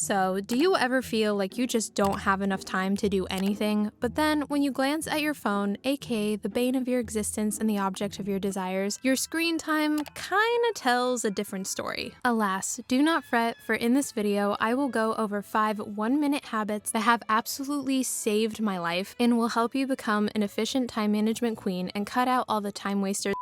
So, do you ever feel like you just don't have enough time to do anything, but then when you glance at your phone, aka the bane of your existence and the object of your desires, your screen time kinda tells a different story? Alas, do not fret, for in this video, I will go over 5 one-minute habits that have absolutely saved my life and will help you become an efficient time management queen and cut out all the time wasters.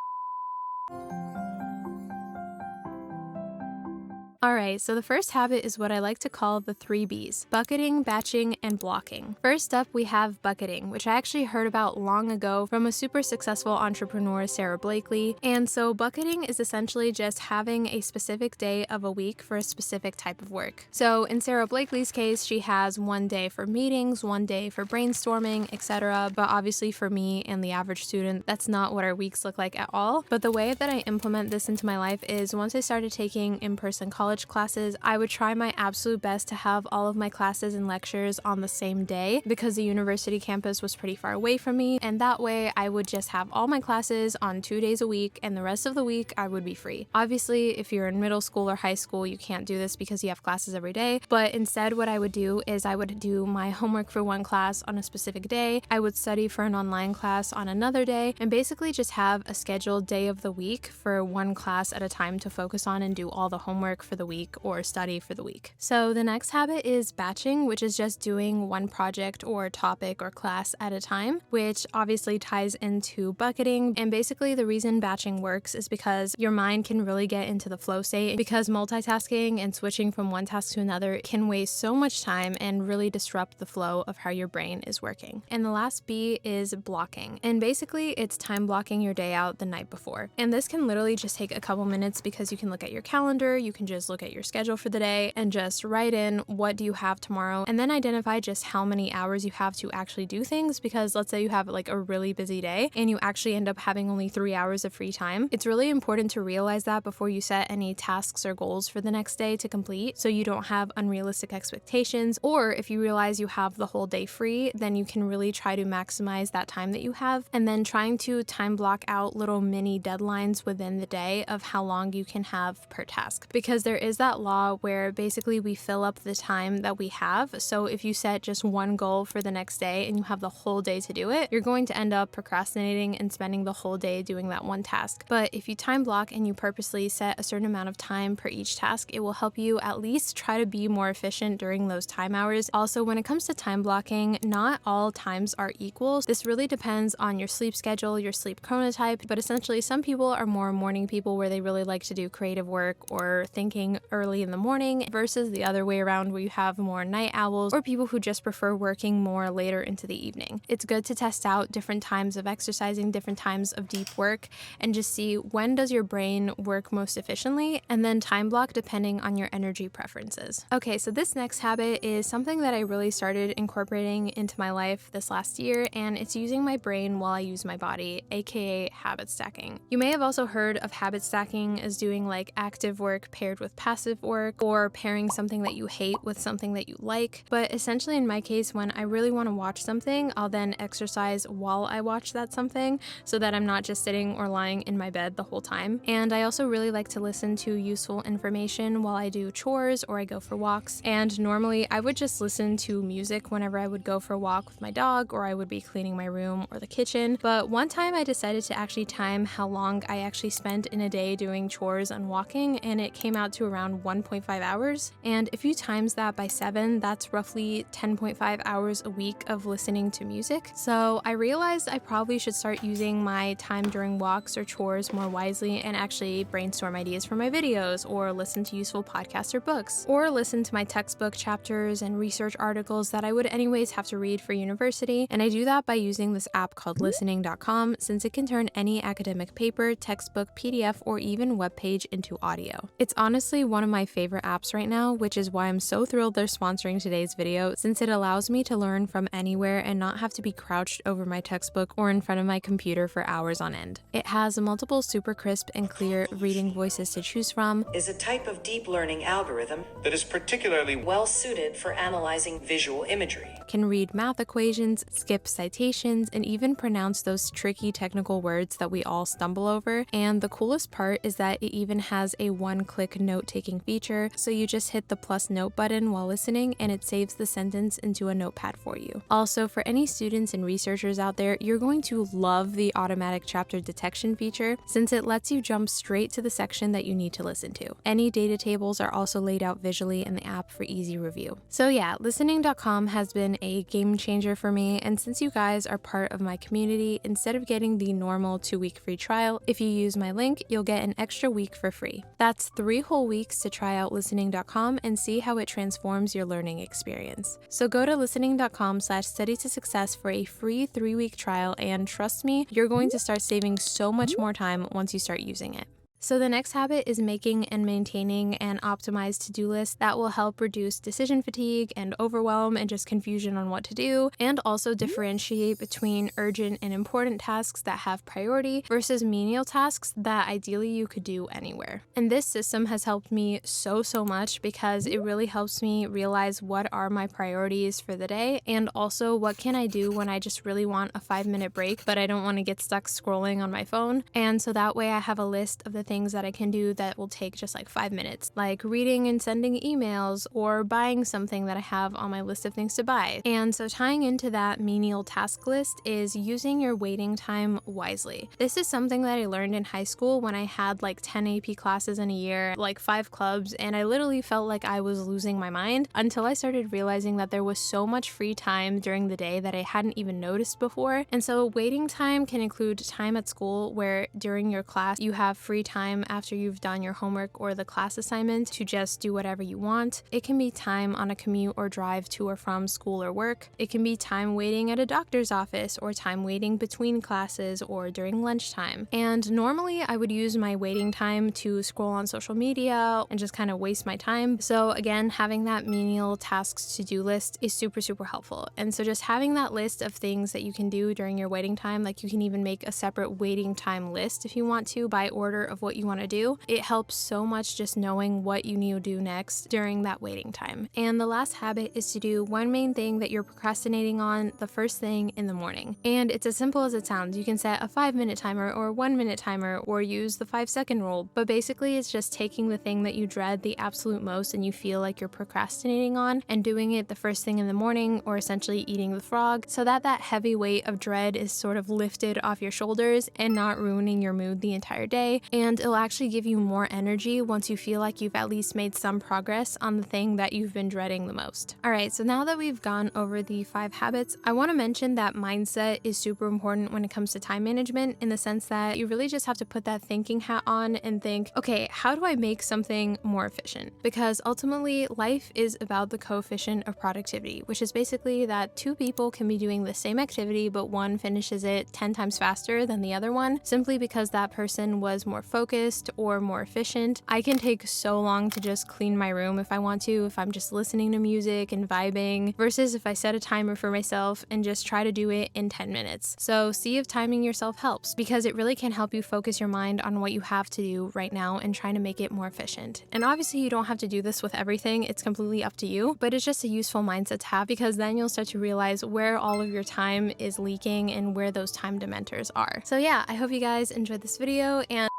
Alright, so the first habit is what I like to call the 3 Bs: bucketing, batching, and blocking. First up, we have bucketing, which I actually heard about long ago from a super successful entrepreneur, Sara Blakely. And so bucketing is essentially just having a specific day of a week for a specific type of work. So in Sara Blakely's case, she has one day for meetings, one day for brainstorming, etc. But obviously for me and the average student, that's not what our weeks look like at all. But the way that I implement this into my life is once I started taking in-person college classes, I would try my absolute best to have all of my classes and lectures on the same day because the university campus was pretty far away from me, and that way I would just have all my classes on 2 days a week and the rest of the week I would be free. Obviously, if you're in middle school or high school, you can't do this because you have classes every day, but instead what I would do is I would do my homework for one class on a specific day, I would study for an online class on another day, and basically just have a scheduled day of the week for one class at a time to focus on and do all the homework for the week or study for the week. So the next habit is batching, which is just doing one project or topic or class at a time, which obviously ties into bucketing. And basically the reason batching works is because your mind can really get into the flow state, because multitasking and switching from one task to another can waste so much time and really disrupt the flow of how your brain is working. And the last B is blocking. And basically it's time blocking your day out the night before. And this can literally just take a couple minutes because you can look at your calendar, you can just look at your schedule for the day and just write in what do you have tomorrow, and then identify just how many hours you have to actually do things. Because let's say you have like a really busy day and you actually end up having only 3 hours of free time, it's really important to realize that before you set any tasks or goals for the next day to complete, so you don't have unrealistic expectations. Or if you realize you have the whole day free, then you can really try to maximize that time that you have, and then trying to time block out little mini deadlines within the day of how long you can have per task, because there is that law where basically we fill up the time that we have. So if you set just one goal for the next day and you have the whole day to do it, you're going to end up procrastinating and spending the whole day doing that one task. But if you time block and you purposely set a certain amount of time per each task, it will help you at least try to be more efficient during those time hours. Also, when it comes to time blocking, not all times are equal. This really depends on your sleep schedule, your sleep chronotype, but essentially some people are more morning people where they really like to do creative work or thinking early in the morning, versus the other way around where you have more night owls or people who just prefer working more later into the evening. It's good to test out different times of exercising, different times of deep work, and just see when does your brain work most efficiently, and then time block depending on your energy preferences. Okay, so this next habit is something that I really started incorporating into my life this last year, and it's using my brain while I use my body, aka habit stacking. You may have also heard of habit stacking as doing like active work paired with passive work, or pairing something that you hate with something that you like. But essentially in my case, when I really want to watch something, I'll then exercise while I watch that something so that I'm not just sitting or lying in my bed the whole time. And I also really like to listen to useful information while I do chores or I go for walks. And normally I would just listen to music whenever I would go for a walk with my dog, or I would be cleaning my room or the kitchen. But one time I decided to actually time how long I actually spent in a day doing chores and walking, and it came out to around 1.5 hours. And if you times that by 7, that's roughly 10.5 hours a week of listening to music. So I realized I probably should start using my time during walks or chores more wisely and actually brainstorm ideas for my videos, or listen to useful podcasts or books, or listen to my textbook chapters and research articles that I would anyways have to read for university. And I do that by using this app called listening.com, since it can turn any academic paper, textbook, PDF, or even web page into audio. It's honestly one of my favorite apps right now, which is why I'm so thrilled they're sponsoring today's video, since it allows me to learn from anywhere and not have to be crouched over my textbook or in front of my computer for hours on end. It has multiple super crisp and clear reading voices to choose from, is a type of deep learning algorithm that is particularly well suited for analyzing visual imagery, can read math equations, skip citations, and even pronounce those tricky technical words that we all stumble over. And the coolest part is that it even has a one-click note note-taking feature, so you just hit the plus note button while listening and it saves the sentence into a notepad for you. Also, for any students and researchers out there, you're going to love the automatic chapter detection feature since it lets you jump straight to the section that you need to listen to. Any data tables are also laid out visually in the app for easy review. So yeah, listening.com has been a game changer for me, and since you guys are part of my community, instead of getting the normal 2-week free trial, if you use my link, you'll get an extra week for free. That's 3 whole weeks to try out listening.com and see how it transforms your learning experience. So go to listening.com/study2success for a free 3-week trial, and trust me, you're going to start saving so much more time once you start using it. So the next habit is making and maintaining an optimized to-do list that will help reduce decision fatigue and overwhelm and just confusion on what to do, and also differentiate between urgent and important tasks that have priority versus menial tasks that ideally you could do anywhere. And this system has helped me so much because it really helps me realize what are my priorities for the day, and also what can I do when I just really want a 5-minute break but I don't want to get stuck scrolling on my phone. And so that way I have a list of the things that I can do that will take just like 5 minutes, like reading and sending emails or buying something that I have on my list of things to buy. And so tying into that menial task list is using your waiting time wisely. This is something that I learned in high school when I had like 10 AP classes in a year, like 5 clubs, and I literally felt like I was losing my mind until I started realizing that there was so much free time during the day that I hadn't even noticed before. And so waiting time can include time at school where during your class you have free time after you've done your homework or the class assignment to just do whatever you want. It can be time on a commute or drive to or from school or work. It can be time waiting at a doctor's office or time waiting between classes or during lunchtime. And normally I would use my waiting time to scroll on social media and just kind of waste my time. So again, having that menial tasks to-do list is super helpful. And so just having that list of things that you can do during your waiting time, like you can even make a separate waiting time list if you want to by order of what you want to do. It helps so much just knowing what you need to do next during that waiting time. And the last habit is to do one main thing that you're procrastinating on the first thing in the morning. And it's as simple as it sounds. You can set a 5-minute timer or 1-minute timer or use the 5-second rule, but basically it's just taking the thing that you dread the absolute most and you feel like you're procrastinating on and doing it the first thing in the morning, or essentially eating the frog, so that that heavy weight of dread is sort of lifted off your shoulders and not ruining your mood the entire day. And it'll actually give you more energy once you feel like you've at least made some progress on the thing that you've been dreading the most. Alright, so now that we've gone over the 5 habits, I want to mention that mindset is super important when it comes to time management, in the sense that you really just have to put that thinking hat on and think, okay, how do I make something more efficient? Because ultimately, life is about the coefficient of productivity, which is basically that 2 people can be doing the same activity, but one finishes it 10 times faster than the other one, simply because that person was more focused or more efficient. I can take so long to just clean my room if I want to, if I'm just listening to music and vibing, versus if I set a timer for myself and just try to do it in 10 minutes. So see if timing yourself helps, because it really can help you focus your mind on what you have to do right now and trying to make it more efficient. And obviously you don't have to do this with everything, it's completely up to you, but it's just a useful mindset to have, because then you'll start to realize where all of your time is leaking and where those time dementors are. So yeah, I hope you guys enjoyed this video, and